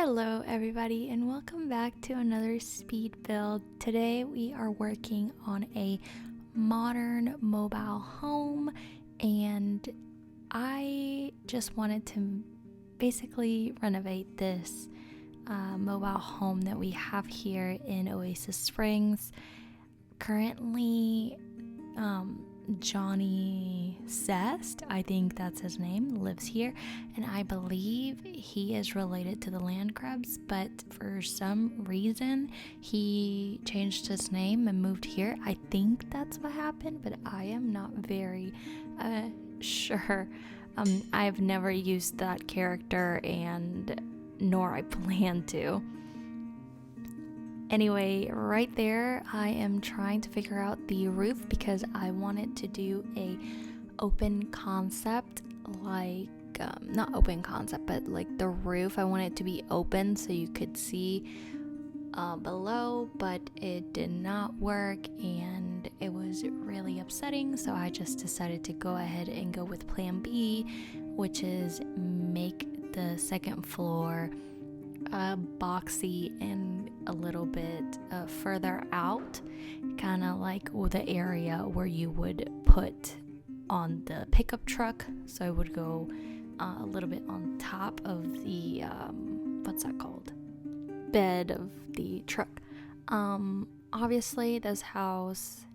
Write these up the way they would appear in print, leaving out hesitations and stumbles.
Hello everybody and welcome back to another speed build. Today we are working on a modern mobile home and I just wanted to basically renovate this mobile home that we have here in Oasis Springs. Currently Johnny Zest, I think that's his name, lives here, and I believe he is related to the land crabs, but for some reason he changed his name and moved here. I think that's what happened, but I am not very sure. I've never used that character, and nor I plan to. Anyway, right there, I am trying to figure out the roof because I wanted to do a open concept, like, not open concept, but like the roof. I want it to be open so you could see below, but it did not work and it was really upsetting. So I just decided to go ahead and go with plan B, which is make the second floor boxy and a little bit further out, kind of like the area where you would put on the pickup truck. So it would go a little bit on top of the what's that called, bed of the truck. Obviously this house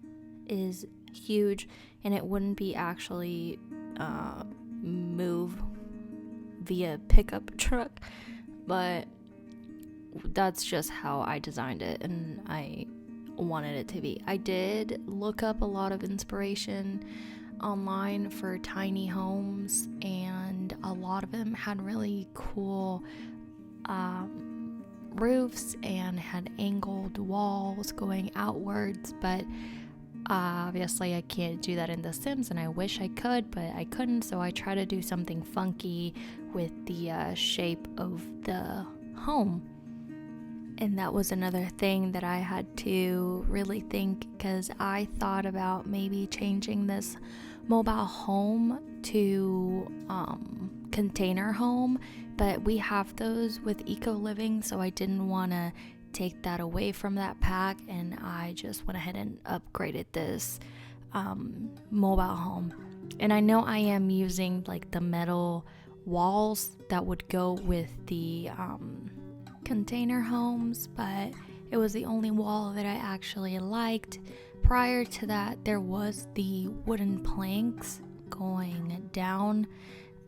is huge and it wouldn't be actually move via pickup truck, but that's just how I designed it and I wanted it to be. I did look up a lot of inspiration online for tiny homes, and a lot of them had really cool roofs and had angled walls going outwards, but obviously I can't do that in The Sims, and I wish I could, but I couldn't, so I try to do something funky with the shape of the home. And that was another thing that I had to really think, because I thought about maybe changing this mobile home to container home, but we have those with Eco Living, so I didn't want to take that away from that pack, and I just went ahead and upgraded this mobile home. And I know I am using like the metal walls that would go with the container homes, but it was the only wall that I actually liked. Prior to that, there was the wooden planks going down,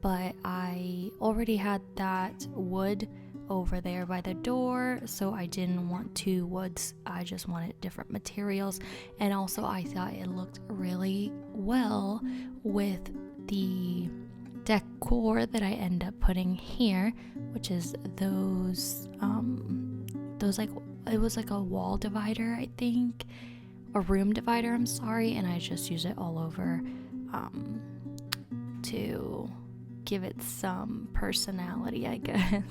but I already had that wood over there by the door, so I didn't want two woods. I just wanted different materials, and also I thought it looked really well with the decor that I end up putting here, which is those like, it was like a wall divider, I think, a room divider, I'm sorry, and I just use it all over to give it some personality, I guess.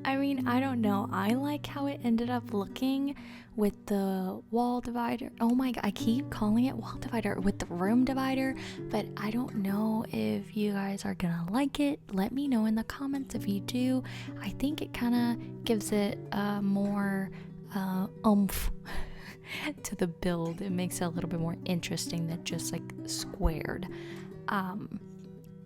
I mean, I don't know. I like how it ended up looking with the wall divider. Oh my god, I keep calling it wall divider, with the room divider, but I don't know if you guys are gonna like it. Let me know in the comments if you do. I think it kind of gives it more oomph to the build. It makes it a little bit more interesting than just like squared.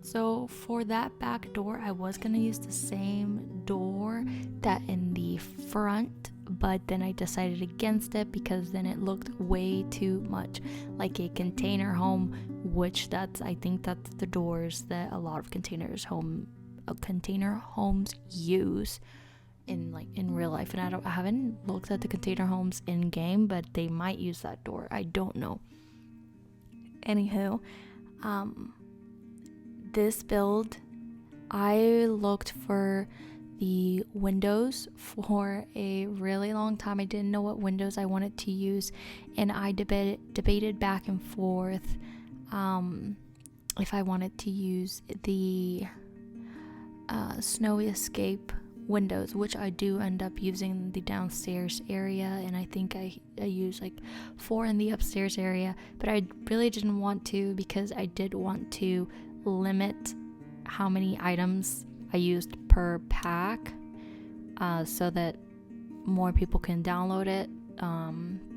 So for that back door, I was going to use the same door that in the front, but then I decided against it because then it looked way too much like a container home, which I think that's the doors that a lot of container homes use in real life. And I haven't looked at the container homes in game, but they might use that door. I don't know. Anywho, this build, I looked for the windows for a really long time. I didn't know what windows I wanted to use, and I debated back and forth if I wanted to use the snowy escape windows, which I do end up using the downstairs area, and I think I use like 4 in the upstairs area, but I really didn't want to because I did want to limit how many items I used per pack, so that more people can download it.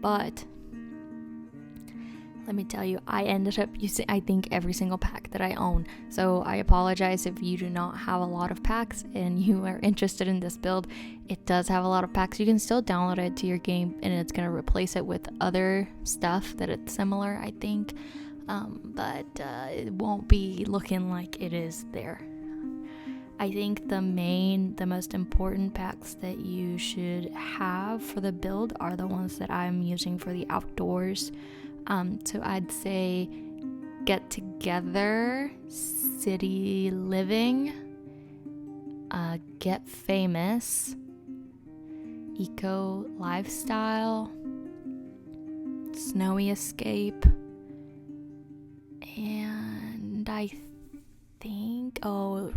But let me tell you, I ended up using, I think, every single pack that I own. So I apologize if you do not have a lot of packs and you are interested in this build. It does have a lot of packs. You can still download it to your game, and it's going to replace it with other stuff that it's similar, I think. But it won't be looking like it is there. I think the most important packs that you should have for the build are the ones that I'm using for the outdoors. So I'd say Get Together, City Living, Get Famous, Eco Lifestyle, Snowy Escape, and I think,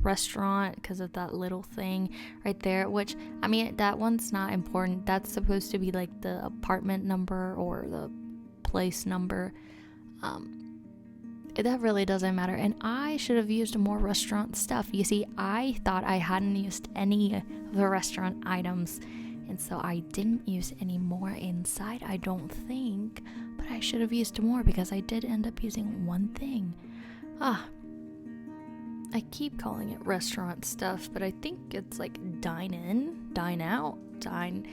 restaurant, because of that little thing right there, which, I mean, that one's not important. That's supposed to be like the apartment number or the place number. That really doesn't matter. And I should have used more restaurant stuff. You see, I thought I hadn't used any of the restaurant items, and so I didn't use any more inside, I don't think. But I should have used more, because I did end up using one thing. I keep calling it restaurant stuff, but I think it's like dine in, dine out, dine.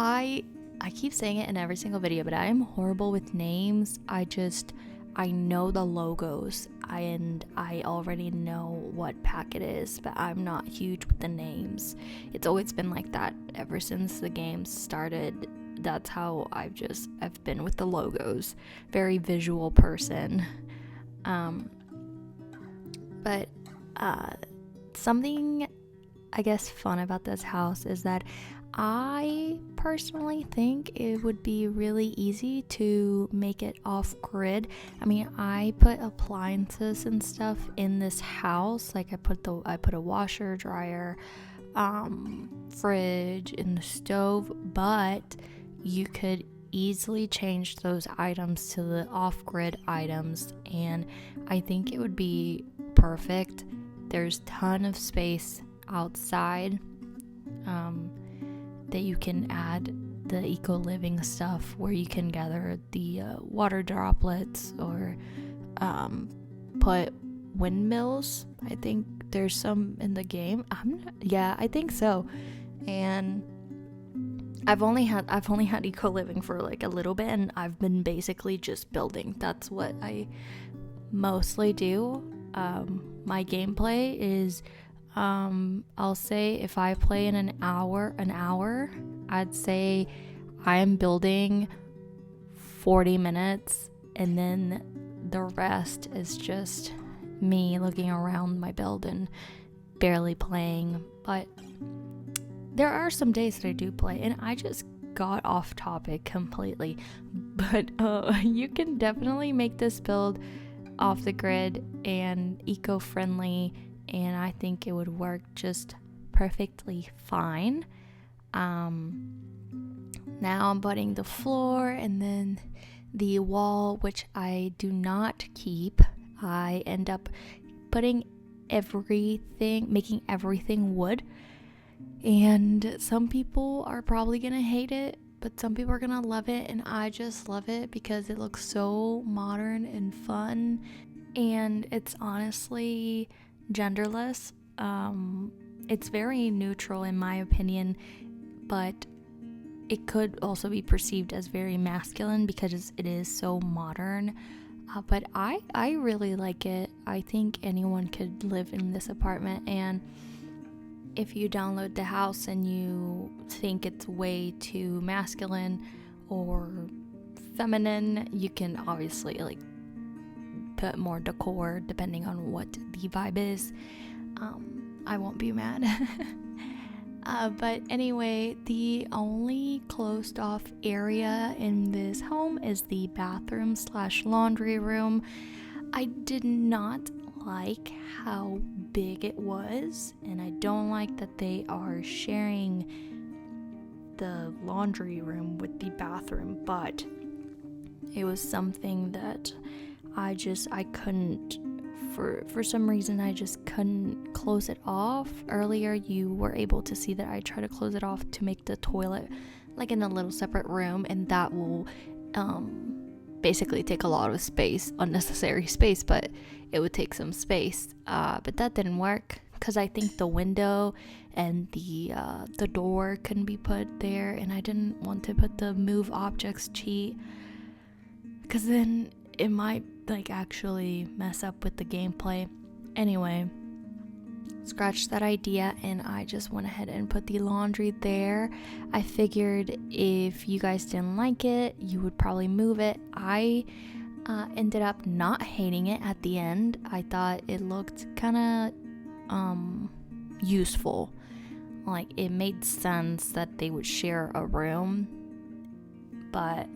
I keep saying it in every single video, but I am horrible with names. I know the logos, and I already know what pack it is, but I'm not huge with the names. It's always been like that ever since the game started. That's how I've been with the logos. Very visual person. But something, I guess, fun about this house is that I personally think it would be really easy to make it off-grid. I mean, I put appliances and stuff in this house. Like I put a washer, dryer, fridge, in the stove, but you could easily change those items to the off-grid items, and I think it would be perfect. There's a ton of space outside that you can add the eco-living stuff, where you can gather the water droplets, or put windmills. I think there's some in the game. I think so. And I've only had eco-living for like a little bit, and I've been basically just building. That's what I mostly do. My gameplay is, I'll say if I play in an hour, I'd say I am building 40 minutes, and then the rest is just me looking around my build and barely playing. But there are some days that I do play, and I just got off topic completely. But you can definitely make this build off the grid and eco-friendly, and I think it would work just perfectly fine. Now I'm putting the floor and then the wall, which I do not keep. I end up making everything wood. And some people are probably gonna hate it, but some people are gonna love it, and I just love it because it looks so modern and fun, and it's honestly genderless. It's very neutral in my opinion, but it could also be perceived as very masculine because it is so modern. But I really like it. I think anyone could live in this apartment, and if you download the house and you think it's way too masculine or feminine, you can obviously like put more decor depending on what the vibe is. I won't be mad. But anyway, the only closed off area in this home is the bathroom / laundry room. I did not like how big it was, and I don't like that they are sharing the laundry room with the bathroom, but it was something that I couldn't for some reason I just couldn't close it off. Earlier you were able to see that I try to close it off to make the toilet like in a little separate room, and that will basically take a lot of space, unnecessary space, but it would take some space. But that didn't work because I think the window and the door couldn't be put there, and I didn't want to put the move objects cheat because then it might like actually mess up with the gameplay. Anyway, scratched that idea, and I just went ahead and put the laundry there. I figured if you guys didn't like it, you would probably move it. I ended up not hating it at the end. I thought it looked kind of useful. Like, it made sense that they would share a room. But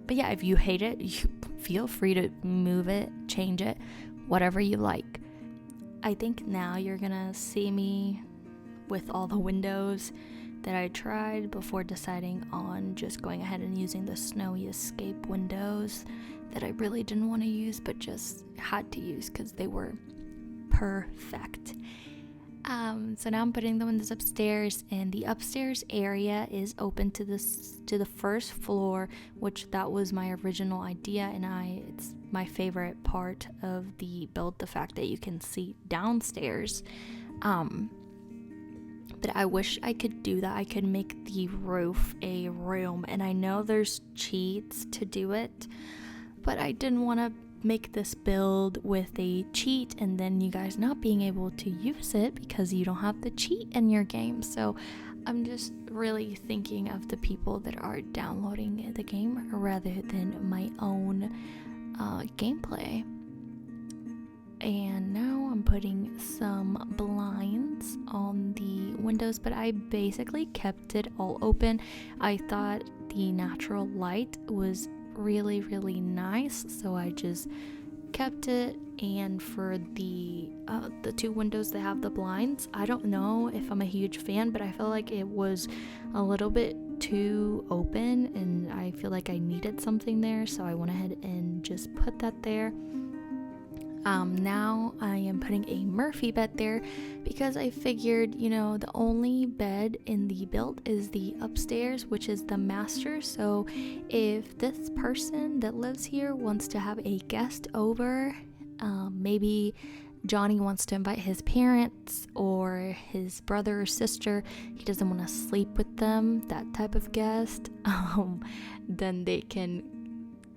yeah, if you hate it, you feel free to move it, change it, whatever you like. I think now you're gonna see me with all the windows that I tried before deciding on just going ahead and using the snowy escape windows that I really didn't want to use but just had to use because they were perfect. So now I'm putting the windows upstairs, and the upstairs area is open to the first floor, which that was my original idea, and it's my favorite part of the build, the fact that you can see downstairs. But I wish I could do that. I could make the roof a room, and I know there's cheats to do it, but I didn't want to make this build with a cheat and then you guys not being able to use it because you don't have the cheat in your game. So I'm just really thinking of the people that are downloading the game rather than my own gameplay. And now I'm putting some blinds on the windows, but I basically kept it all open. I thought the natural light was really, really nice, so I just kept it. And for the two windows that have the blinds, I don't know if I'm a huge fan, but I feel like it was a little bit too open and I feel like I needed something there, so I went ahead and just put that there. Now I am putting a Murphy bed there because I figured, the only bed in the build is the upstairs, which is the master. So if this person that lives here wants to have a guest over, maybe Johnny wants to invite his parents or his brother or sister, he doesn't want to sleep with them, that type of guest, then they can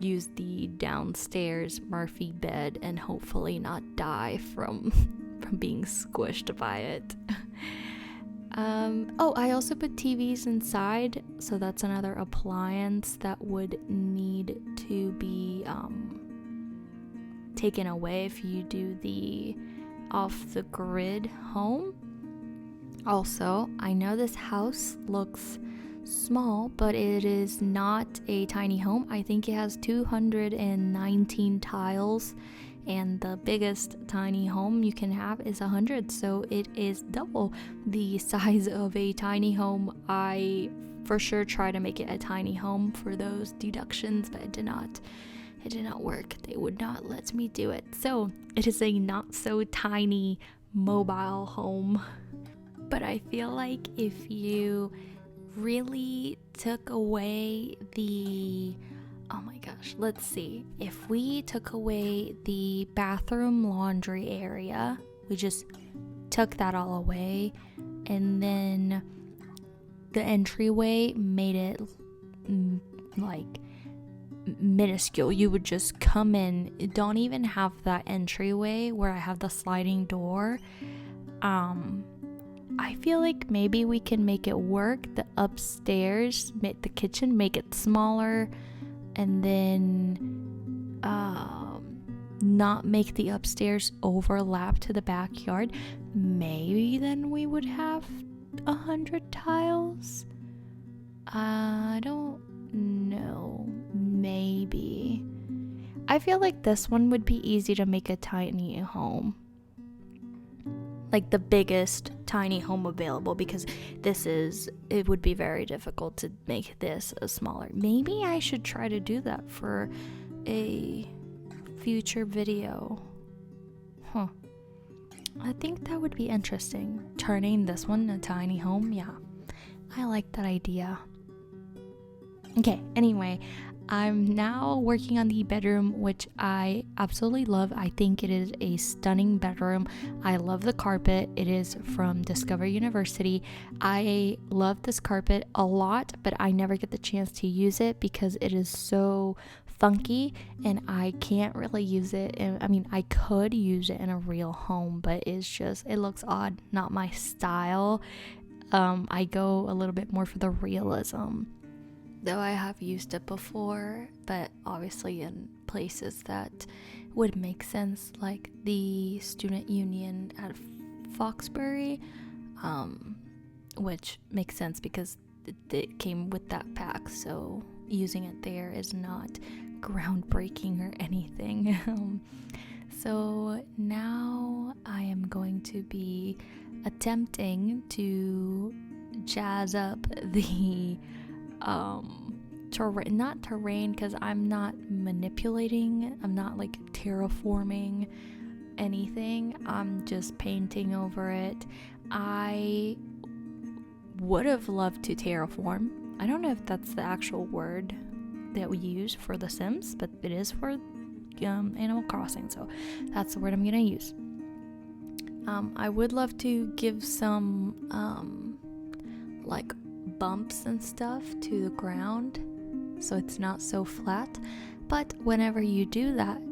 use the downstairs Murphy bed and hopefully not die from being squished by it. I also put TVs inside, so that's another appliance that would need to be taken away if you do the off the grid home. Also, I know this house looks small, but it is not a tiny home. I think it has 219 tiles, and the biggest tiny home you can have is 100, so it is double the size of a tiny home. I for sure try to make it a tiny home for those deductions, but it did not work. They would not let me do it, so it is a not so tiny mobile home. But I feel like if you really took away if we took away the bathroom laundry area, we just took that all away, and then the entryway made it like minuscule. You would just come in, don't even have that entryway where I have the sliding door. I feel like maybe we can make it work. The upstairs, make the kitchen, make it smaller, and then not make the upstairs overlap to the backyard. Maybe then we would have 100 tiles. I don't know. Maybe. I feel like this one would be easy to make a tiny home. Like the biggest tiny home available, because it would be very difficult to make this a smaller. Maybe I should try to do that for a future video. I think that would be interesting. Turning this one a tiny home, yeah. I like that idea. Okay, anyway, I'm now working on the bedroom, which I absolutely love. I think it is a stunning bedroom. I love the carpet. It is from Discover University. I love this carpet a lot, but I never get the chance to use it because it is so funky and I can't really use it. I could use it in a real home, but it looks odd, not my style. I go a little bit more for the realism. Though I have used it before, but obviously in places that would make sense, like the student union at Foxbury, which makes sense because it came with that pack, so using it there is not groundbreaking or anything. So now I am going to be attempting to jazz up the not terrain, because I'm not manipulating, I'm not like terraforming anything, I'm just painting over it. I would have loved to terraform. I don't know if that's the actual word that we use for The Sims, but it is for Animal Crossing, so that's the word I'm gonna use. I would love to give some like bumps and stuff to the ground so it's not so flat, but whenever you do that,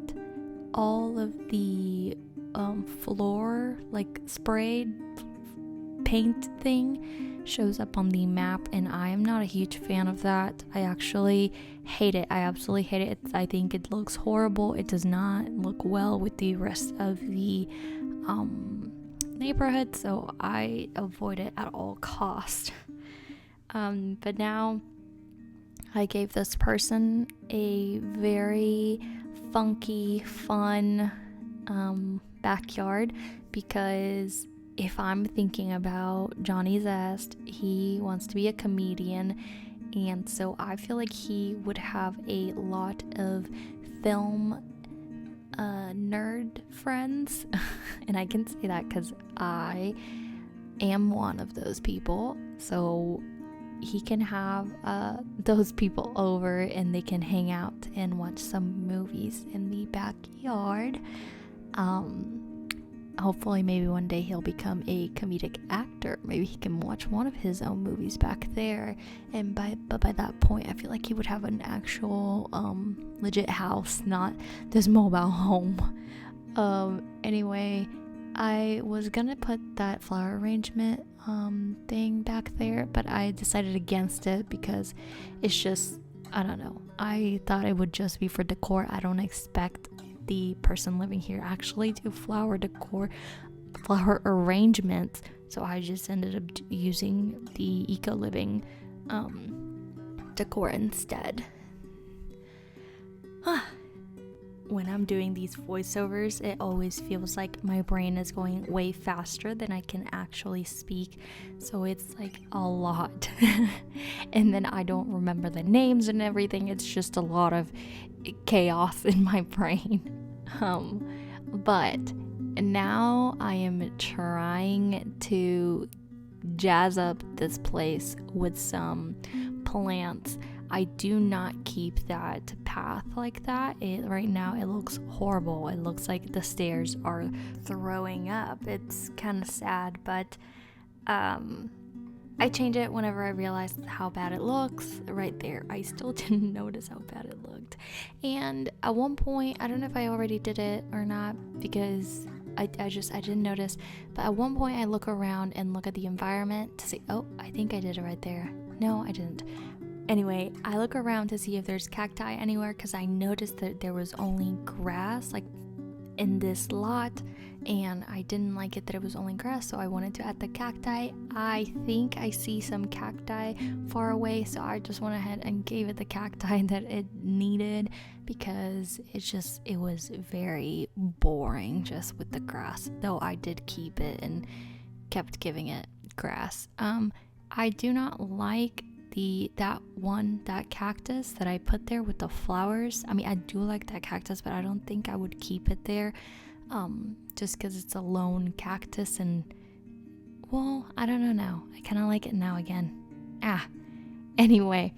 all of the floor like sprayed paint thing shows up on the map, and I am not a huge fan of that. I actually hate it. I absolutely hate it. I think it looks horrible. It does not look well with the rest of the neighborhood, so I avoid it at all costs. But now I gave this person a very funky, fun backyard, because if I'm thinking about Johnny Zest, he wants to be a comedian, and so I feel like he would have a lot of film nerd friends. And I can say that because I am one of those people, so he can have those people over and they can hang out and watch some movies in the backyard. Hopefully maybe one day he'll become a comedic actor. Maybe he can watch one of his own movies back there, and by that point I feel like he would have an actual legit house, not this mobile home. Anyway, I was gonna put that flower arrangement thing back there, but I decided against it because it's just, I don't know, I thought it would just be for decor. I don't expect the person living here actually do flower arrangements, so I just ended up using the eco-living decor instead. When I'm doing these voiceovers, it always feels like my brain is going way faster than I can actually speak, so it's like a lot. And then I don't remember the names and everything. It's just a lot of chaos in my brain. But now I am trying to jazz up this place with some plants. I do not keep that path like that. Right now it looks horrible. It looks like the stairs are throwing up. It's kind of sad, but I change it whenever I realize how bad it looks. Right there, I still didn't notice how bad it looked. And at one point, I don't know if I already did it or not, because I didn't notice, but at one point I look around and look at the environment to see, oh, I think I did it right there. No, I didn't. Anyway, I look around to see if there's cacti anywhere, because I noticed that there was only grass like in this lot, and I didn't like it that it was only grass, so I wanted to add the cacti. I think I see some cacti far away, so I just went ahead and gave it the cacti that it needed, because it was very boring just with the grass, though I did keep it and kept giving it grass. I do not like that cactus that I put there with the flowers. I mean, I do like that cactus, but I don't think I would keep it there. just because it's a lone cactus, and well, I don't know now. I kind of like it now again. Anyway,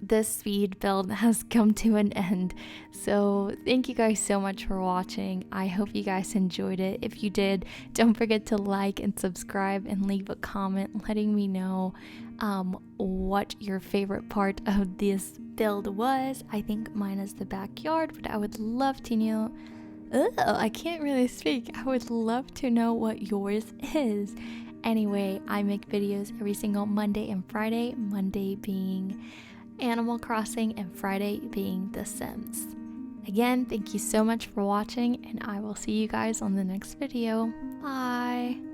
this speed build has come to an end, so thank you guys so much for watching. I hope you guys enjoyed it. If you did, don't forget to like and subscribe and leave a comment letting me know what your favorite part of this build was. I think mine is the backyard, but I would love to know. I can't really speak. I would love to know what yours is. Anyway, I make videos every single Monday and Friday, Monday being Animal Crossing and Friday being The Sims. Again, thank you so much for watching, and I will see you guys on the next video. Bye!